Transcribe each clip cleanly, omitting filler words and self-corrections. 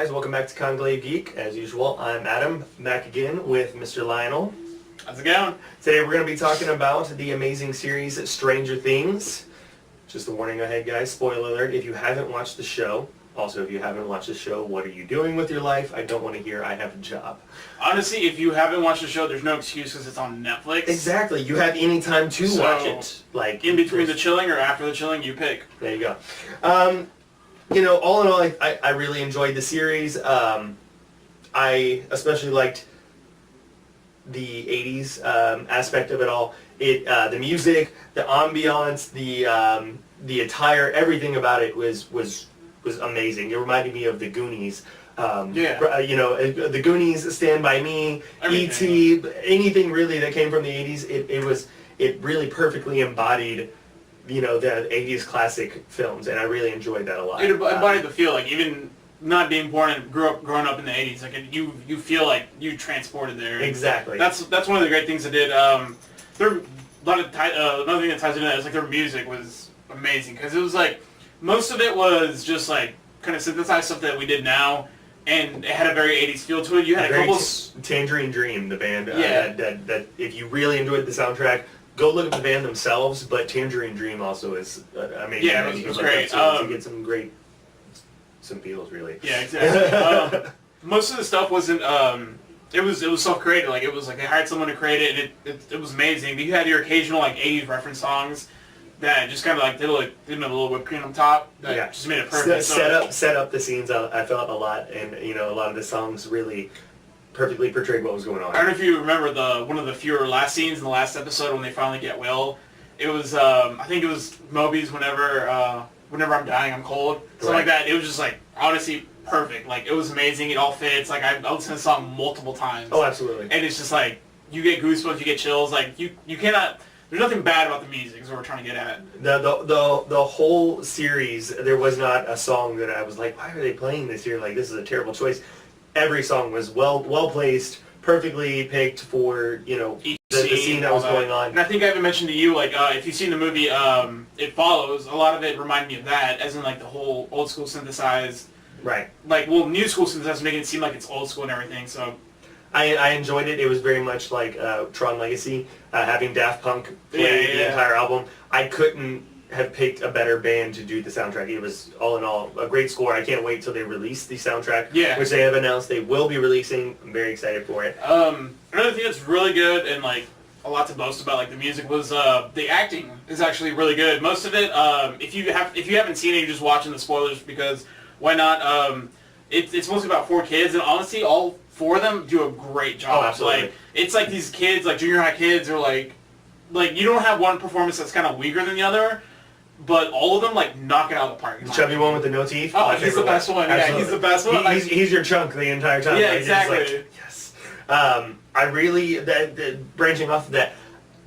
guys? Welcome back to Conclave Geek. As usual, I'm Adam, back again with Mr. Lionel. How's it going? Today we're going to be talking about the amazing series Stranger Things. Just a warning ahead, guys. Spoiler alert, if you haven't watched the show, also if you haven't watched the show, what are you doing with your life? I don't want to hear I have a job. Honestly, if you haven't watched the show, there's no excuse because it's on Netflix. Exactly. You have any time to watch it. Like in between the chilling or after the chilling, you pick. There you go. You know, all in all, I really enjoyed the series. I especially liked the 80s aspect of it all. The music, the ambiance, the attire, everything about it was amazing. It reminded me of the Goonies. You know, the Goonies, Stand By Me, E.T., anything really that came from the 80s, it really perfectly embodied, you know, the 80s classic films, and I really enjoyed that a lot. It embodied the feel, like even not being born and growing up in the 80s, like you feel like you transported there. Exactly. That's one of the great things they did. Another thing that ties into that is like their music was amazing because it was like most of it was just like kind of synthesized stuff that we did now, and it had a very 80s feel to it. You had a couple Tangerine Dream, the band that if you really enjoyed the soundtrack, go look at the band themselves, but Tangerine Dream also is amazing. Yeah, it was great. You get some feels, really. Yeah, exactly. Most of the stuff wasn't, it was self-created. Like, it was like they hired someone to create it, and it was amazing. But you had your occasional, like, 80s reference songs that just kind of, like, didn't have a little whipped cream on top. That just made it perfect. Set up the scenes, I felt a lot, and, you know, a lot of the songs really perfectly portrayed what was going on. I don't know if you remember one of the fewer last scenes in the last episode when they finally get Will. It was I think it was Moby's whenever I'm dying I'm cold, something like that. It was just like honestly perfect. Like it was amazing. It all fits. Like I listened to the song multiple times. Oh, absolutely. And it's just like you get goosebumps, you get chills. Like you cannot. There's nothing bad about the music. Is what we're trying to get at. The whole series, there was not a song that I was like, why are they playing this here? Like this is a terrible choice. Every song was well placed, perfectly picked for, you know, the scene that was going on. And I think I even mentioned to you, like, if you've seen the movie It Follows, a lot of it reminded me of that, as in, like, the whole old school synthesized. Right. Like, well, new school synthesized, making it seem like it's old school and everything, so. I enjoyed it. It was very much like Tron Legacy, having Daft Punk play the entire album. I couldn't have picked a better band to do the soundtrack. It was, all in all, a great score. I can't wait till they release the soundtrack, which they have announced they will be releasing. I'm very excited for it. Another thing that's really good and like a lot to boast about, like the music, was the acting is actually really good. Most of it, if you haven't seen it, you're just watching the spoilers because why not? It's mostly about 4 kids, and honestly, all 4 of them do a great job. Oh, absolutely. Like it's like these kids, like junior high kids, are like you don't have one performance that's kind of weaker than the other. But all of them, like, knock it out of the park. The chubby one with the no teeth? Oh, he's the best one. Yeah, he's the best one. He's your chunk the entire time. Yeah, like, exactly. Like, yes. I really, branching off of that,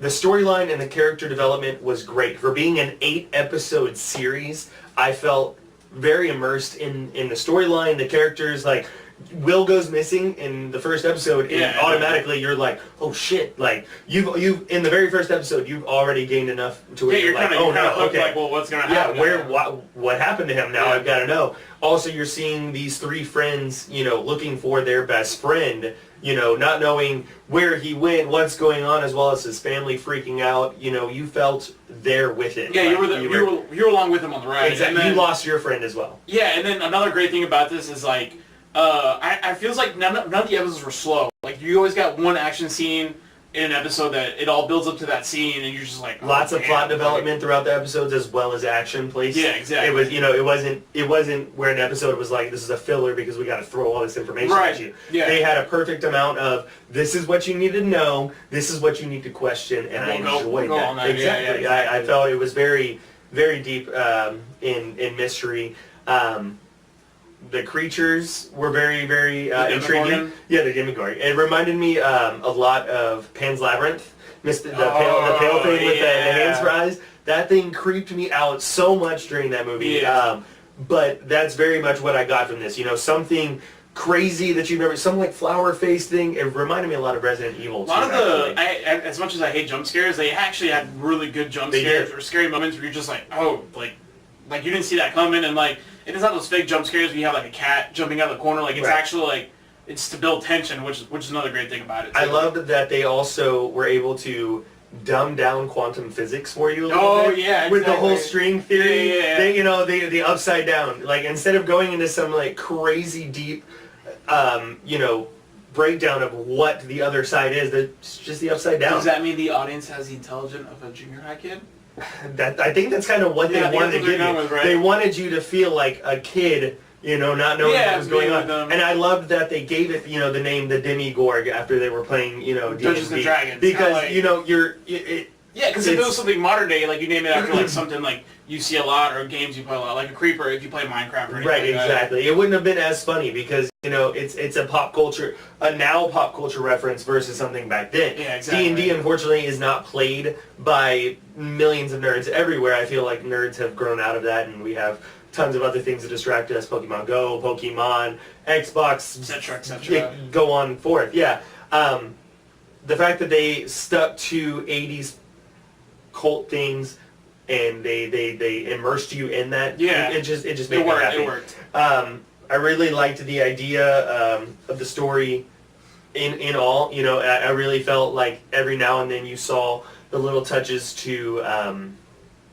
the storyline and the character development was great. For being an 8-episode series, I felt very immersed in the storyline, the characters, like, Will goes missing in the first episode, and automatically you're like, oh shit! Like you've in the very first episode, you've already gained enough to where you're like, oh no, okay, like, well, what's gonna happen? Yeah, what happened to him? Now I've got to know. Also, you're seeing these 3 friends, you know, looking for their best friend, you know, not knowing where he went, what's going on, as well as his family freaking out. You know, you felt there with it. Yeah, like, you were along with him on the ride. Exactly. And then, you lost your friend as well. Yeah, and then another great thing about this is like. I feels like none of the episodes were slow. Like you always got one action scene in an episode that it all builds up to that scene, and you're just like lots of plot development throughout the episodes as well as action placed. Yeah, exactly. It was, you know, it wasn't where an episode was like, this is a filler because we got to throw all this information at you. Yeah. They had a perfect amount of this is what you need to know, this is what you need to question, and I enjoyed that. Exactly. Yeah, I felt it was very, very deep in mystery. The creatures were very, very intriguing. Yeah, the Demogorgon. It reminded me a lot of Pan's Labyrinth. The pale thing with the hands for eyes. That thing creeped me out so much during that movie. Yeah. But that's very much what I got from this. You know, something crazy that you've never, some like flower face thing. It reminded me a lot of Resident Evil. A lot of as much as I hate jump scares, they actually had really good jump scares or scary moments where you're just like, oh, like you didn't see that coming, and like And it's not those fake jump scares where you have like a cat jumping out of the corner. Like it's actually like it's to build tension, which is another great thing about it. I loved that they also were able to dumb down quantum physics for you a little bit. Yeah, exactly. With the whole string theory. Yeah. They, you know, the upside down. Like instead of going into some like crazy deep, you know, breakdown of what the other side is, it's just the upside down. Does that mean the audience has the intelligence of a junior high kid? I think that's kind of what they wanted to give you. With, right? They wanted you to feel like a kid, you know, not knowing what was going on. And I loved that they gave it, you know, the name the Demigorg after they were playing, you know, Dungeons and Dragons. Because, like, you know, because if it was something modern day, like you name it after like something like you see a lot or games you play a lot, like a creeper if you play Minecraft or anything. Right, like exactly. It wouldn't have been as funny because, you know, it's a pop culture reference versus something back then. Yeah, exactly. D&D unfortunately is not played by millions of nerds everywhere. I feel like nerds have grown out of that and we have tons of other things to distract us. Pokemon Go, Pokemon, Xbox, etc. Go on forth. Yeah. The fact that they stuck to 80s cult things and they immersed you in that. It just made me happy. It worked. I really liked the idea of the story in all. You know, I really felt like every now and then you saw the little touches to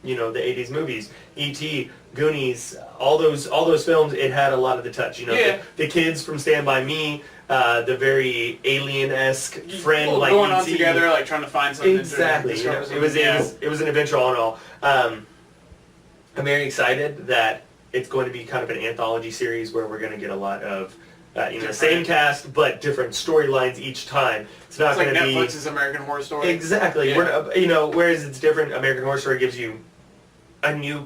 you know, the 80s movies. E.T., Goonies, all those films, it had a lot of the touch. You know, the kids from Stand By Me, the very alien-esque friend like going on E.T. together, like trying to find something. Exactly. You know, it was an adventure all in all. I'm very excited that it's going to be kind of an anthology series where we're going to get a lot of you know, same cast but different storylines each time. It's not going to be Netflix's American Horror Story. Exactly. Yeah. You know, whereas it's different. American Horror Story gives you a new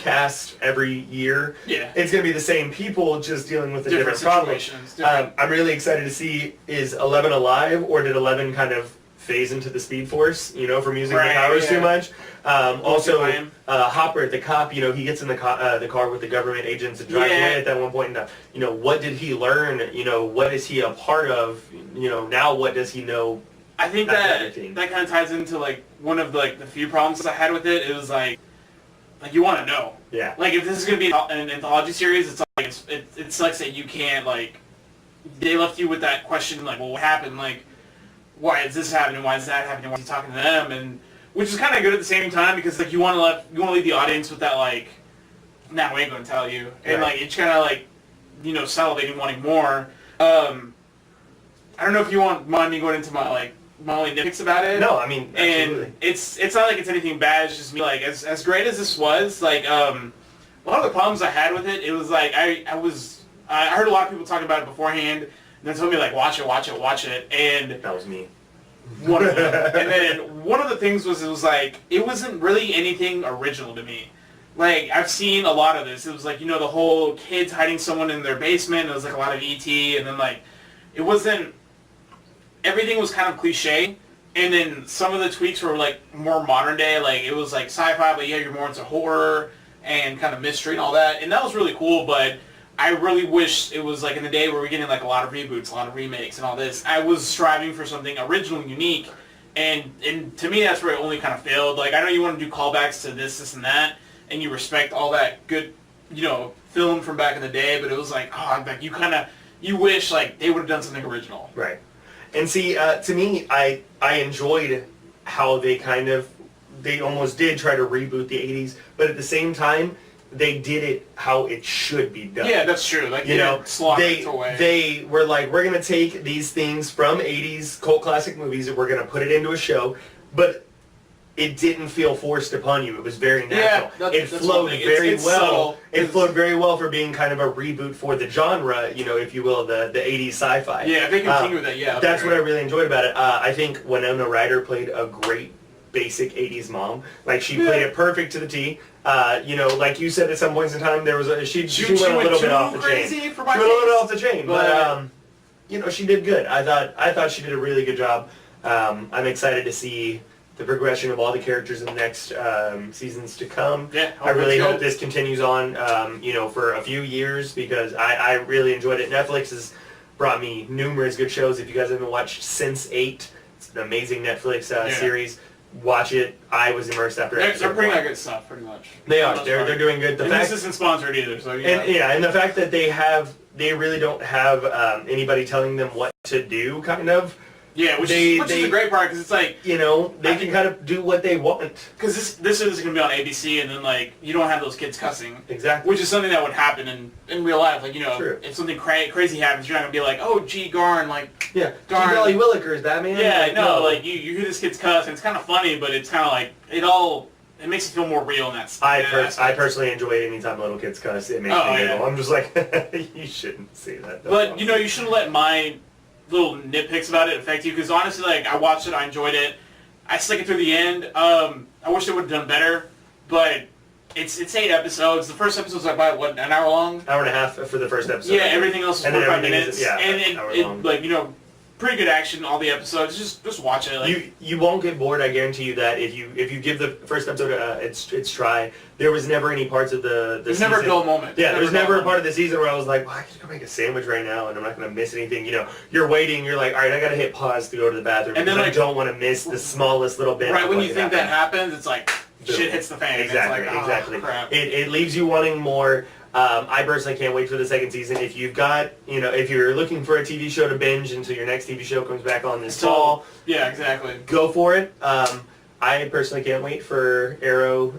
every year. Yeah. It's going to be the same people just dealing with a different problem. I'm really excited to see, is 11 alive or did 11 kind of phase into the Speed Force, you know, from using the powers too much? Also, Hopper, the cop, you know, he gets in the car with the government agents and drives away at that one point. And, you know, what did he learn? You know, what is he a part of? You know, now what does he know? I think that kind of ties into, like, one of the few problems I had with it. It was, like you want to know. Yeah. Like, if this is going to be an anthology series, it's like, it sucks that you can't, like, they left you with that question, like, well, what happened? Like, why is this happening? Why is that happening? Why is he talking to them? And which is kind of good at the same time because like you want to leave the audience with that like, nah, we ain't gonna tell you, and like it's kind of like, you know, salivating, wanting more. I don't know if you mind me going into my only nitpicks about it. No, I mean, absolutely. And it's not like it's anything bad. It's just me like as great as this was, like a lot of the problems I had with it was I heard a lot of people talking about it beforehand. And they told me, like, watch it, and that was me. One of them. And then one of the things was, it wasn't really anything original to me. Like, I've seen a lot of this. It was like, you know, the whole kids hiding someone in their basement. It was like a lot of E.T. And then, like, it wasn't, everything was kind of cliche. And then some of the tweaks were, like, more modern day. Like, it was, like, sci-fi, but yeah, you're more into horror and kind of mystery and all that. And that was really cool, but I really wish it was like in the day where we're getting like a lot of reboots, a lot of remakes and all this. I was striving for something original and unique, and to me that's where it only kind of failed. Like I know you want to do callbacks to this and that, and you respect all that good, you know, film from back in the day, but it was like, oh, like you wish like they would have done something original. Right. And see, to me, I enjoyed how they almost did try to reboot the 80s, but at the same time, they did it how it should be done. Yeah, that's true. Like, you know, they were like, we're going to take these things from 80s cult classic movies and we're going to put it into a show, but it didn't feel forced upon you. It was very natural. Yeah, it flowed very well. Subtle. It flowed very well for being kind of a reboot for the genre, you know, if you will, the 80s sci-fi. Yeah, if they continue with that, yeah. That's what I really enjoyed about it. I think Winona Ryder played a great basic 80s mom. Like, she played it perfect to the T. You know, like you said at some points in time, there was she went a little bit off the chain. She went a little bit off the chain, but you know, she did good. I thought she did a really good job. I'm excited to see the progression of all the characters in the next seasons to come. Yeah, I really hope this continues on, you know, for a few years because I really enjoyed it. Netflix has brought me numerous good shows. If you guys haven't watched Sense8, it's an amazing Netflix series. watch it. I was immersed after They're pretty good stuff, pretty much. They are. They're doing good. This isn't sponsored either, so and the fact that they really don't have anybody telling them what to do, kind of. Yeah, which is the great part, because it's like... You know, they can kind of do what they want. Because this is going to be on ABC, and then, like, you don't have those kids cussing. Exactly. Which is something that would happen in real life. Like, you know, True. if something crazy happens, you're not going to be like, oh, gee, Garn, like... Yeah, Garn. Gee golly willikers, that man. Yeah, like, no, like, you hear this kid's cuss, and it's kind of funny, but it's kind of like, it makes it feel more real in that sense. I personally enjoy it anytime little kids cuss. It makes me giggle. I'm just like, you shouldn't say that. But, you know, you shouldn't let my little nitpicks about it affect you, because honestly, like, I watched it, I enjoyed it, I stick it through the end. I wish they would have done better, but it's 8 episodes. The first episode's like about what, an hour long? Hour and a half for the first episode. Yeah, everything else is 45 minutes. Yeah, and it like, you know, pretty good action all the episodes. Just watch it. Like, you won't get bored. I guarantee you that if you give the first episode its try, there was never any parts of the there's season. never a dull moment. Yeah, there's never a part of the season where I was like, well, I could go make a sandwich right now and I'm not going to miss anything. You know, you're waiting. You're like, all right, I got to hit pause to go to the bathroom, and then I don't want to miss the smallest little bit. Right when you think that happens, it's like shit hits the fan. Exactly, it's like, exactly. Crap. It leaves you wanting more. I personally can't wait for the second season. If you've got, you know, if you're looking for a TV show to binge until your next TV show comes back on this fall, yeah, exactly. Go for it. I personally can't wait for Arrow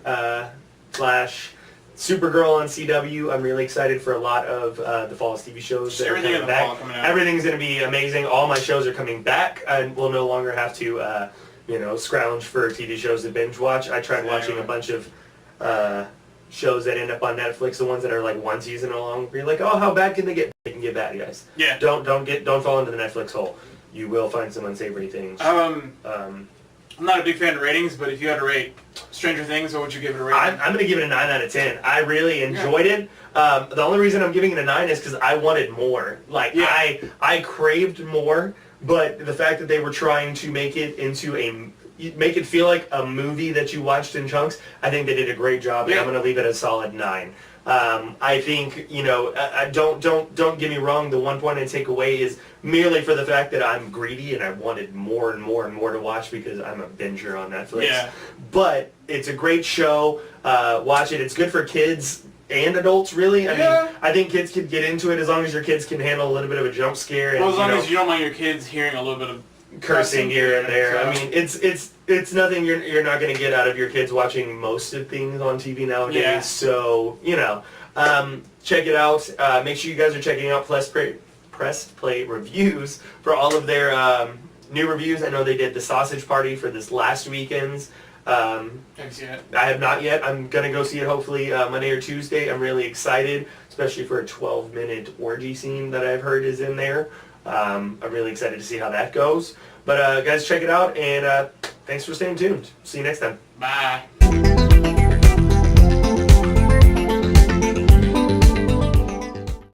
slash Supergirl on CW. I'm really excited for a lot of the fall's TV shows that are coming back. Everything's going to be amazing. All my shows are coming back, and we'll no longer have to, you know, scrounge for TV shows to binge watch. I tried watching a bunch of shows that end up on Netflix, the ones that are like one season long. You're like, oh, how bad can they get? They can get bad, guys. Yeah. Don't fall into the Netflix hole. You will find some unsavory things. I'm not a big fan of ratings, but if you had to rate Stranger Things, what would you give it a rating? I'm going to give it a 9 out of 10. I really enjoyed it. The only reason I'm giving it a 9 is because I wanted more. Like, I craved more, but the fact that they were trying to make it into make it feel like a movie that you watched in chunks, I think they did a great job, and I'm going to leave it a solid 9. I think, you know, don't get me wrong, the one point I take away is merely for the fact that I'm greedy and I wanted more and more and more to watch because I'm a binger on Netflix. Yeah. But it's a great show. Watch it. It's good for kids and adults, really. I mean, I think kids can get into it as long as your kids can handle a little bit of a jump scare. Well, as long as you don't mind your kids hearing a little bit of cursing here and there. So. I mean, it's nothing you're not going to get out of your kids watching most of things on TV nowadays. Yeah. So, you know, check it out. Make sure you guys are checking out Press Play reviews for all of their new reviews. I know they did the Sausage Party for this last weekend's. Have you seen it? I have not yet. I'm going to go see it hopefully Monday or Tuesday. I'm really excited, especially for a 12-minute orgy scene that I've heard is in there. I'm really excited to see how that goes. But guys, check it out, and thanks for staying tuned. See you next time. Bye.